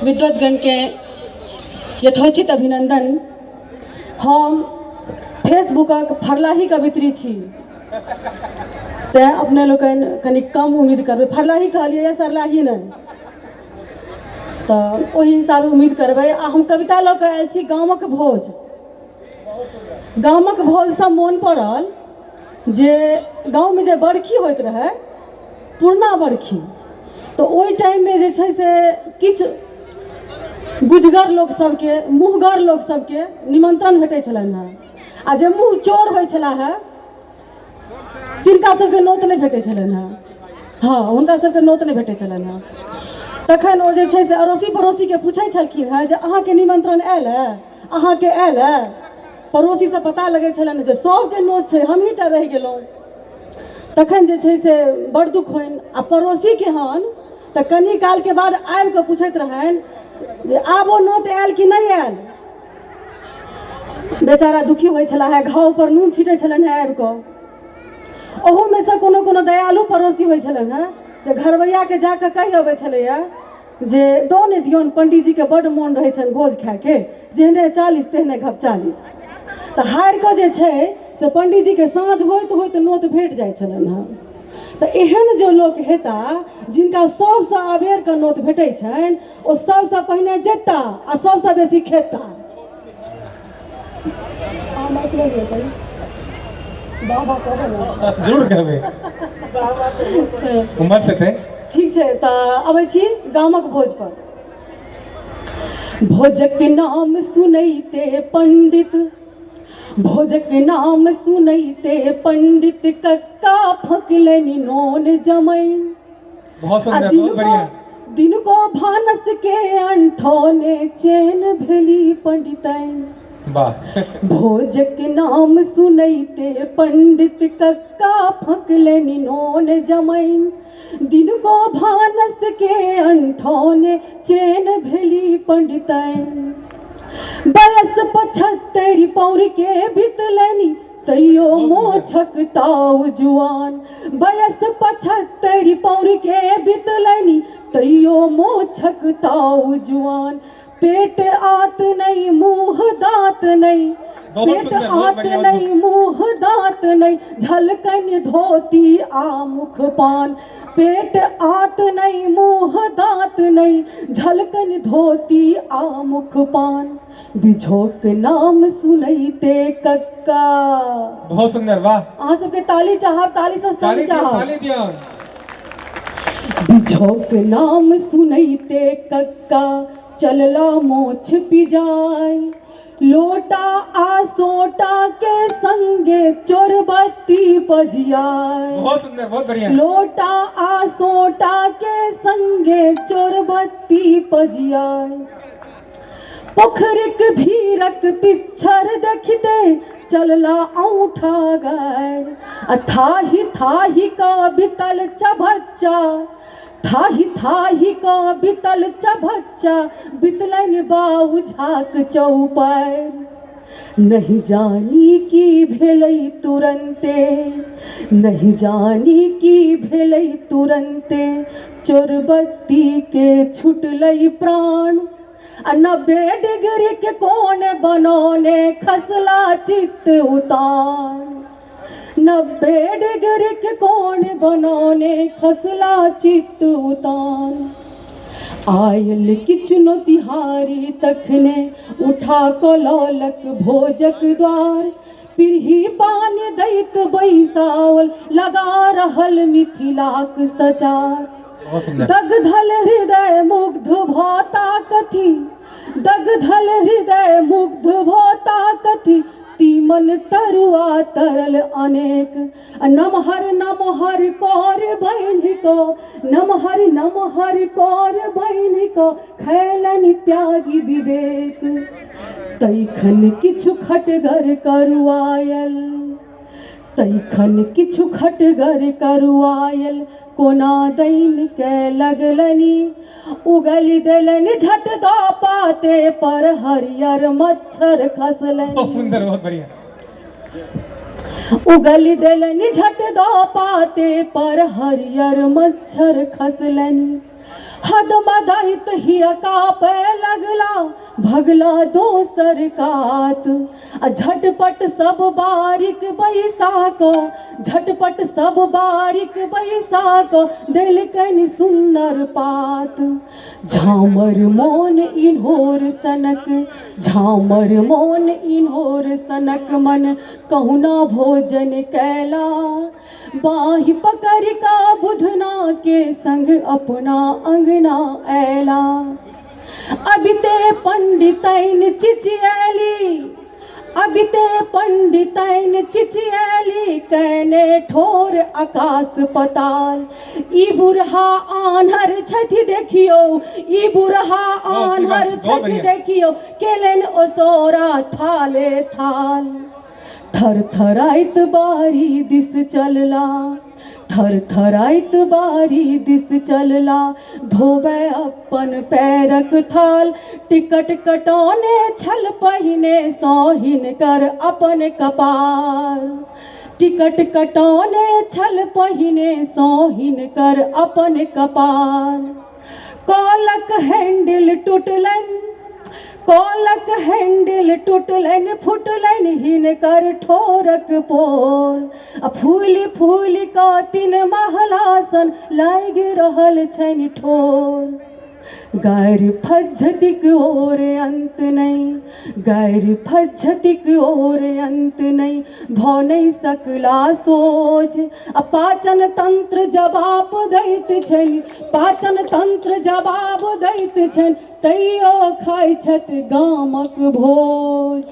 विद्वतगण के यथोचित अभिनंदन। हम फेसबुकक फरलाही कवित्री छी, तैं अपने लोग कनी कम उम्मीद करबै। फरलाही कहलिए या सरलाही नहीं, तो ओही हिसाबे उम्मीद करबै। आ हम कविता लऽ कऽ आयल छी गामक भोज। गामक भोज से मोन पड़ल जे गाँव में जे बरखी होइत रहे, पुरना बरखी, तो ओहि टाइम में जे छै से किछु बुझगर लोक सबके, मुँहगर लोक सबके निमंत्रण भेटै छलनि हेँ। आ जे मुँह चोर होइ छला है तिनका सबके नोत नहीं भेटै छलनि हेँ। हाँ, हुनका सबके नोत नहीं भेटै छलनि हेँ। तखन ओ जे छै से अड़ोसी पड़ोसीके पूछै छलखिन हेँ जे अहाँके निमंत्रण आयल है, अहाँके आयल है। पड़ोसी से पता लगै छलनि जे सबके नोत छै, हमही टा रहि गेलहुँ। तखन जे छै से बड़ दुख होइन। आ पड़ोसी केहन तऽ कनी काल के बाद आबि कऽ पूछैत रहनि जे आब ओ नोत आयल कि नहीं आयल। बेचारा दुखी होइ छला है, घाव पर नून छीटै छलनि है आबि कऽ। ओहू में से कोनो कोनो दयालु पड़ोसी होइ छलनि है जे घरवैया के जाकऽ कहि अबै छलैया जे दऽ नहि दियौन, पंडित जी के बड्ड मोन रहै छनि भोज खायके, जेहने 40 तेहने घप 40। तऽ हारि कऽ जे छै से पंडित जी के साँझ होइत होइत नोत भेट जाइ छलनि हँ। तऽ एहन जो लोक हेता जिनका सबसँ अबेर के नोत भेटै छनि, ओ सबसँ पहिने जेता आ सबसँ बेसी खेता। जरूर कहबै उम्र से थे। ठीक छै, तऽ अबै छी गामक भोज पर। भोजक नाम सुनैते पंडित, भोजक नाम सुनैते पंडित, कक्का फकलनि नोन जमैन। बहुत सुंदर, बहुत बढ़िया। दिन को भानस के अंठोने चैन भेली पंडितैन। भोजक नाम सुनैते पंडित, कक्का फकलनि नोन जमैन। दिन को भानस के अंठोने चैन भेली पंडितैन। बयस 75 पौर के बितलनि, तैयो मोछक ताउ जुआन। बयस 75 पौर के बितलनि, तैयो मोछक ताउ जुआन। पेट आत नहीं मुँह दाँत नहीं, पेट आत नहीं मुँह दाँत नहीं, झलकनि धोती आ मुख पान। पेट आत नहीं मुँह दाँत नहीं, झलकनि धोती आ मुख पान। बिझोक नाम सुनैते कक्का। बहुत सुंदर, वाह। अहाँ सबके ताली चाहब, ताली से ताली चाहब। ताली दियौ। बिझोक नाम सुनैते कक्का, चलला मोछ पिजाय। लोटा आ सोटा के संगे चोरबत्ती पजियाय। बहुत सुंदर, बहुत बढ़िया। लोटा आ सोटा के संगे चोरबत्ती पजियाय। पोखरिक भीरक पिच्छर देखते चलला औंठा गाय। थाही थाही का बितल चभच्चा, थाही थाही का बितल चभच्चा, बितलनि बाऊ झाक चौपार। नहीं जानी की भेलै तुरंते, नहीं जानी की भेलै तुरंते, चोरबत्ती के छुटलै प्राण। 90 डिग्री के कोण बनौने खसला चित्त उतान। 90 डिग्री के कोण बनौने खसला चित्त उतान। आयल किछु नोतिहारी तखने उठा कऽ लौलक भोजक द्वार। पीढ़ी पान दैत बैसाओल लगा रहल मिथिलाक सचार। दग्धल हृदय मुग्ध भोता कथी, दग्धल हृदय मुग्ध भोता कथी, तीमन तरुआ तरल अनेक। नमहर नमहर कौर बहिन को, नमहर नमहर कौर बहिन को, खैलनि त्यागी विवेक। तैखन किछु खटगर करुआयल, तैखन किछु खटगर करुआयल, कोना दैन के लगलनि। उगलि देलनि झट दऽ पाते पर, हरियर मच्छर खसलनि। बहुत सुंदर, बहुत बढ़िया। उगलि देलनि झट दऽ पाते पर, हरियर मच्छर खसलनि। हदमदैत हिया कापे लगला, भगला दोसर कात। आ झटपट सब बारिक बैसाक, झटपट सब बारिक बैसाक, देलकनि सुन्नर पात। झामर मोन इन्होर सनक, झामर मोन इन्होर सनक, मन कहुना भोजन कैला। बाहि पकड़ का बुधना के संग अपना अंगना ऐला। अबिते पंडितैन चिचियैली, अबिते पंडितैन चिचियैली, कैने ठोर आकाश पताल। ई बुढ़ा आन्हर छथि देखियो, ई बुढ़ा आन्हर छथि देखियो, केलन ओसोरा थाले थाल। थरथराइत बारी दिस चलला, थरथराइत बारी दिस चलला, धोबे अपन पैरक थाल। टिकट कटौने छल पहिने सोहिन कर अपन कपार। टिकट कटौने छल पहिने सोहिन कर अपन कपार। कॉलक हैंडल टूटलन, कॉलक हैंडल टूटलन, फुटलन हिनकर ठोरक पोल। आ फूल फूल का तीन महलासन, लागि रहल छनि ठोर। गैर फज्झतिक ओर अंत नहीं, गैर फज्झतिक ओर अंत नहीं, भौ नहीं सकला सोझ। आ पाचन तंत्र जवाब दैत छनि, पाचन तंत्र जवाब दैत छनि, तैयो खाइ छथि गामक भोज।